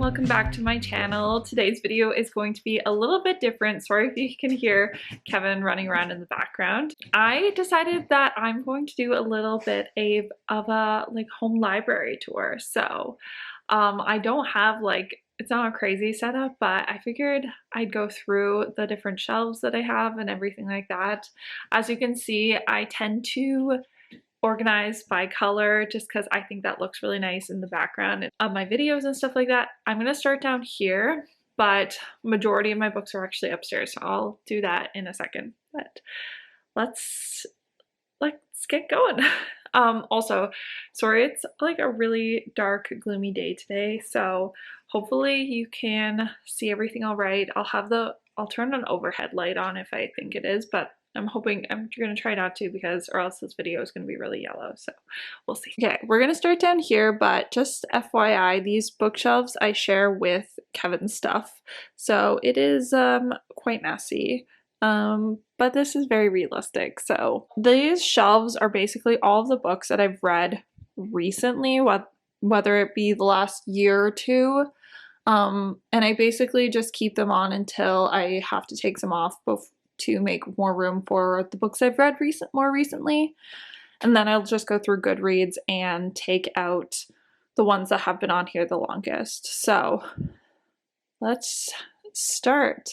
welcome back to my channel. Today's video is going to be a little bit different. Sorry if you can hear Kevin running around in the background. I decided that I'm going to do a little bit of a home library tour. So I don't have it's not a crazy setup, but I figured I'd go through the different shelves that I have and everything like that. As you can see, I tend to organize by color just because I think that looks really nice in the background of my videos and stuff like that. I'm gonna start down here, but majority of my books are actually upstairs, so I'll do that in a second. But let's get going. Also, sorry it's like a really dark, gloomy day today, so hopefully you can see everything all right. I'll turn an overhead light on if I think it is, but I'm gonna try not to, because or else this video is gonna be really yellow, so we'll see. Okay, we're gonna start down here, but just FYI, these bookshelves I share with Kevin's stuff, so it is quite messy. But this is very realistic. So these shelves are basically all of the books that I've read recently, whether it be the last year or two. And I basically just keep them on until I have to take some off to make more room for the books I've read more recently. And then I'll just go through Goodreads and take out the ones that have been on here the longest. So let's start.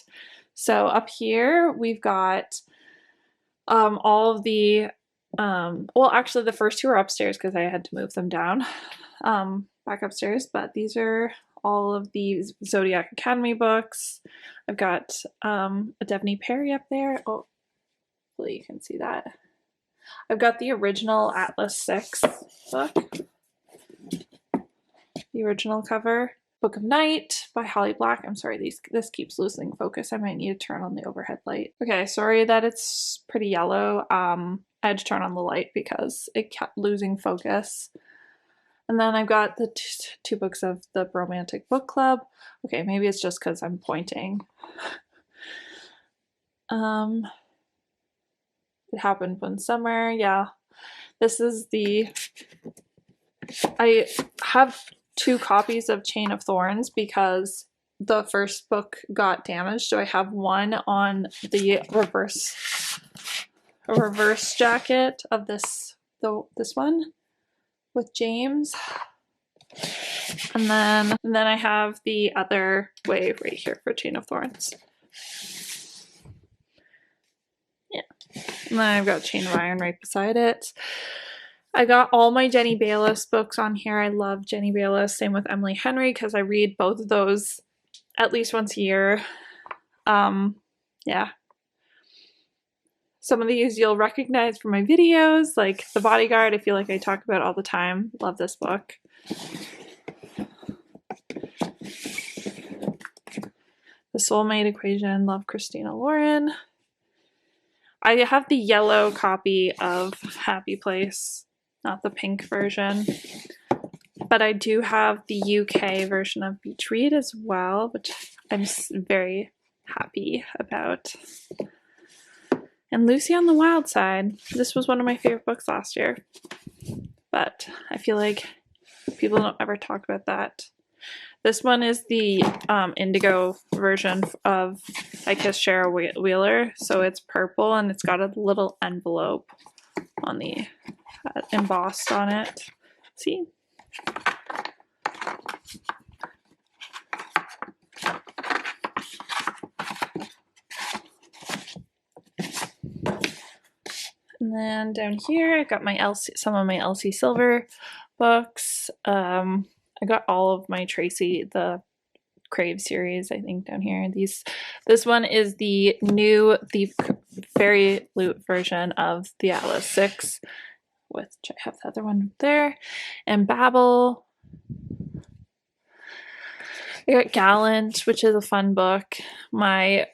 So up here we've got all of the, well actually the first two are upstairs because I had to move them down back upstairs, but these are all of these Zodiac Academy books. I've got a Devney Perry up there. Oh, hopefully you can see that. I've got the original Atlas 6 book, the original cover. Book of Night by Holly Black. I'm sorry, this keeps losing focus. I might need to turn on the overhead light. Okay, sorry that it's pretty yellow. I had to turn on the light because it kept losing focus. And then I've got the two books of the Romantic Book Club. Okay, maybe it's just because I'm pointing. It Happened One Summer. Yeah, this is I have 2 copies of Chain of Thorns because the first book got damaged, so I have one on the reverse jacket of this one with James, and then I have the other way right here for Chain of Thorns. Yeah, and then I've got Chain of Iron right beside it. I got all my Jenny Bayliss books on here. I love Jenny Bayliss. Same with Emily Henry because I read both of those at least once a year. Yeah. Some of these you'll recognize from my videos, like The Bodyguard. I feel like I talk about all the time. Love this book. The Soulmate Equation. Love Christina Lauren. I have the yellow copy of Happy Place. Not the pink version, but I do have the UK version of Beach Read as well, which I'm very happy about. And Lucy on the Wild Side. This was one of my favorite books last year, but I feel like people don't ever talk about that. This one is the indigo version of I Kissed Cheryl Wheeler, so it's purple and it's got a little envelope on the embossed on it. See? And then down here I got some of my Elsie Silver books. I got all of my the Crave series, I think, down here. This one is the Fairy Loot version of the Atlas 6, which I have the other one there, and Babel. I got Gallant, which is a fun book. My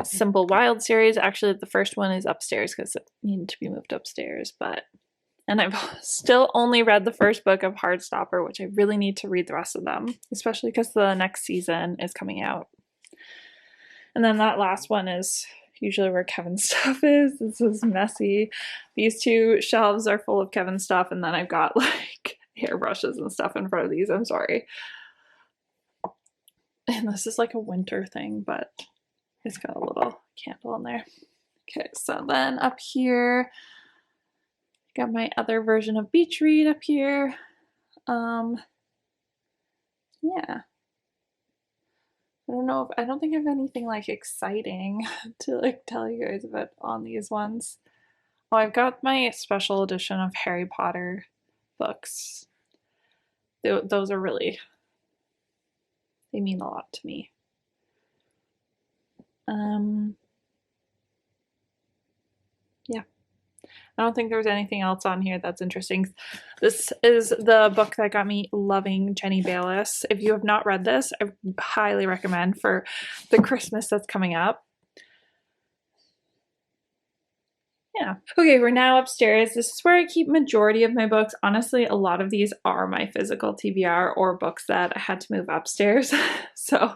Simple Wild series, actually the first one is upstairs because it needed to be moved upstairs, and I've still only read the first book of Heartstopper, which I really need to read the rest of them, especially because the next season is coming out. And then that last one is usually where Kevin's stuff is. This is messy. These 2 shelves are full of Kevin's stuff, and then I've got hairbrushes and stuff in front of these. I'm sorry. And this is like a winter thing, but it's got a little candle in there. Okay, so then up here, got my other version of Beach Read up here. Yeah. I don't think I have anything like exciting to like tell you guys about on these ones. Oh, I've got my special edition of Harry Potter books. Those are really, they mean a lot to me. Yeah. I don't think there's anything else on here that's interesting. This is the book that got me loving Jenny Bayliss. If you have not read this, I highly recommend for the Christmas that's coming up. Yeah. Okay, we're now upstairs. This is where I keep majority of my books. Honestly, a lot of these are my physical TBR or books that I had to move upstairs. So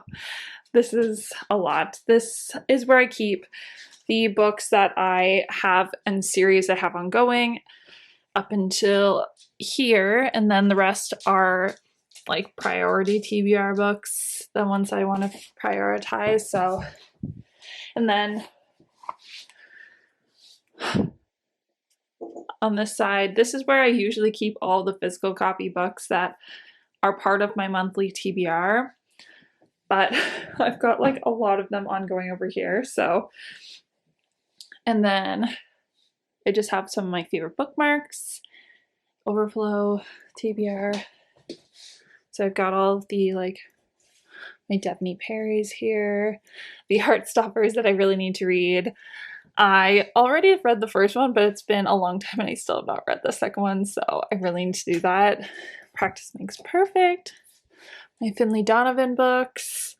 this is a lot. This is where I keep the books that I have and series I have ongoing up until here, and then the rest are like priority TBR books, the ones I want to prioritize. So, and then on this side, this is where I usually keep all the physical copy books that are part of my monthly TBR, but I've got like a lot of them ongoing over here. So, and then I just have some of my favorite bookmarks, overflow, TBR. So I've got all of the like my Daphne Perry's here, the Heartstoppers that I really need to read. I already have read the first one, but it's been a long time and I still have not read the second one, so I really need to do that. Practice Makes Perfect. My Finley Donovan books.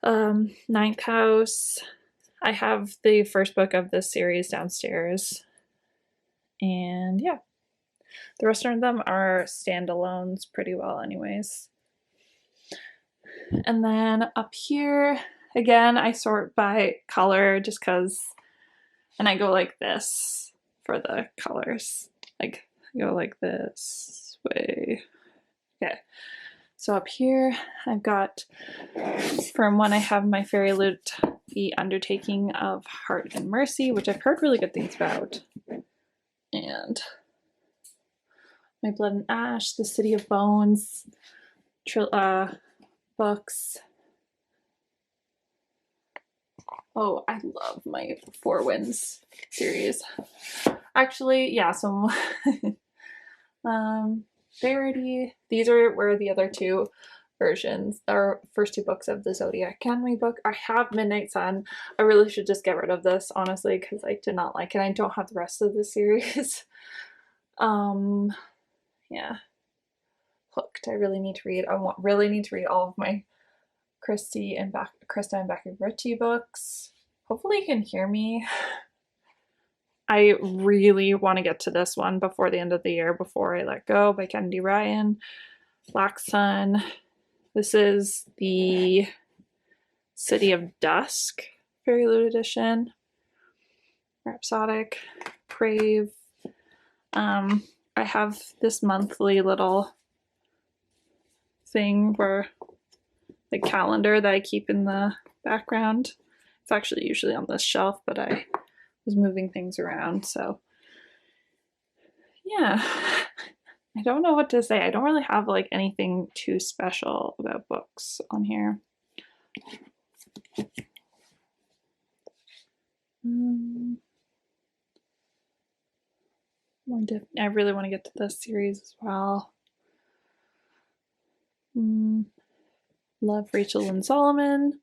Ninth House. I have the first book of this series downstairs. And yeah. The rest of them are standalones pretty well anyways. And then up here, again, I sort by color just because, and I go like this for the colors. Like, I go like this way. Okay. So up here, I've got, from when I have my Fairy Loot, The Undertaking of Heart and Mercy, which I've heard really good things about. And my Blood and Ash, The City of Bones, books. Oh, I love my Four Winds series. Actually, yeah, so Verity. These were the other two versions, or first two books of the Zodiac Academy book. I have Midnight Sun. I really should just get rid of this, honestly, because I did not like it. I don't have the rest of the series. Yeah. Hooked. I really need to read. Really need to read all of my Krista and Becky Ritchie books. Hopefully you can hear me. I really want to get to this one before the end of the year, Before I Let Go by Kennedy Ryan. Black Sun. This is the City of Dusk Fairy Loot edition. Rhapsodic. Crave. I have this monthly little thing where the calendar that I keep in the background. It's actually usually on this shelf, but I was moving things around, so yeah. I don't know what to say. I don't really have like anything too special about books on here. I really want to get to this series as well. Love Rachel Lynn Solomon.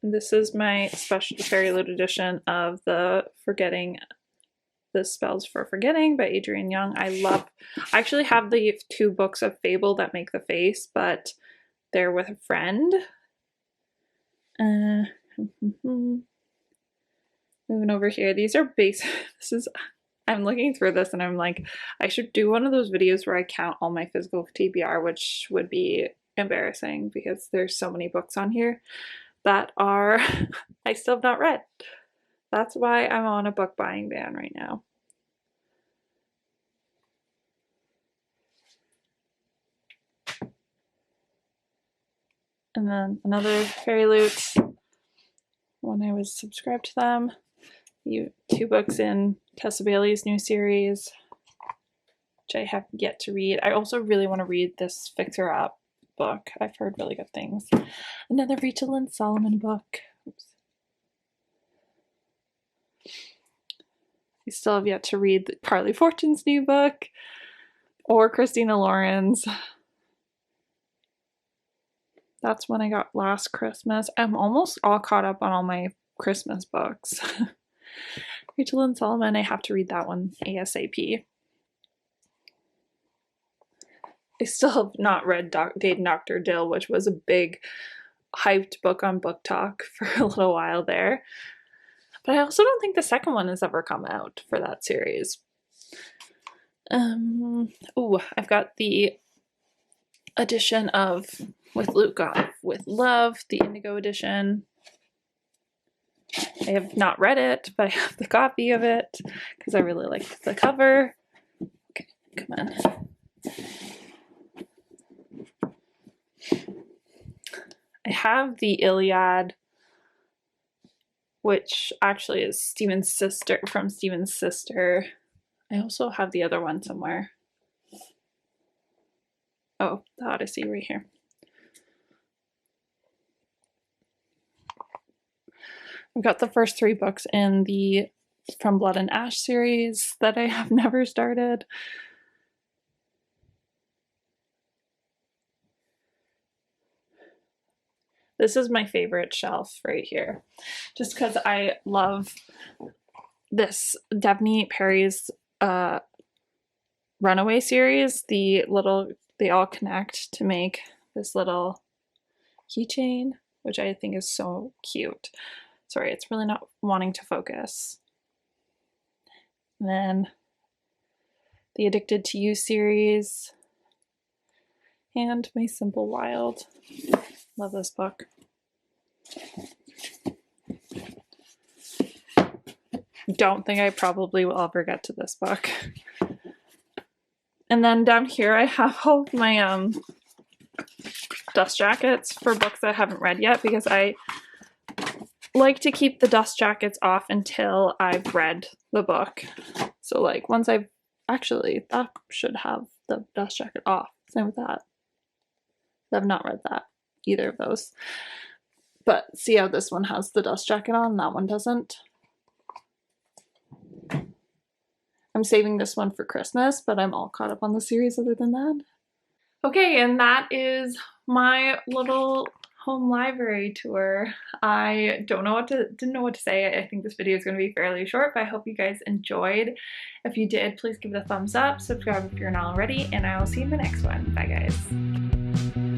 This is my special Fairy Loot edition of the Spells for Forgetting by Adrienne Young. I actually have the two books of Fable that make the face, but they're with a friend. Moving over here, these are I'm looking through this and I'm like, I should do one of those videos where I count all my physical TBR, which would be embarrassing because there's so many books on here that are I still have not read. That's why I'm on a book buying ban right now. And then another Fairy Loot when I was subscribed to them. 2 books in Tessa Bailey's new series, which I have yet to read. I also really want to read this Fixer Up book. I've heard really good things. Another Rachel and Solomon book. Oops. I still have yet to read Carly Fortune's new book or Christina Lauren's. That's when I got last Christmas. I'm almost all caught up on all my Christmas books. Rachel and Solomon, I have to read that one ASAP. I still have not read Date Dr. Dill, which was a big hyped book on Book Talk for a little while there. But I also don't think the second one has ever come out for that series. Oh, I've got the edition of With Luke Off with Love, the Indigo edition. I have not read it, but I have the copy of it because I really liked the cover. Okay, come on. I have the Iliad, which actually is Stephen's sister, from Stephen's sister. I also have the other one somewhere. Oh, the Odyssey right here. I've got the first 3 books in the From Blood and Ash series that I have never started. This is my favorite shelf right here, just because I love this Devney Perry's Runaway series. They all connect to make this little keychain, which I think is so cute. Sorry, it's really not wanting to focus. And then the Addicted to You series and my Simple Wild. Love this book. Don't think I probably will ever get to this book. And then down here I have all of my dust jackets for books that I haven't read yet, because I like to keep the dust jackets off until I've read the book. So like once I've actually, that should have the dust jacket off. Same with that. I've not read that, either of those. But see how this one has the dust jacket on, that one doesn't. I'm saving this one for Christmas, but I'm all caught up on the series other than that. Okay, and that is my little home library tour. I didn't know what to say. I think this video is going to be fairly short, but I hope you guys enjoyed. If you did, please give it a thumbs up, subscribe if you're not already, and I will see you in the next one. Bye guys.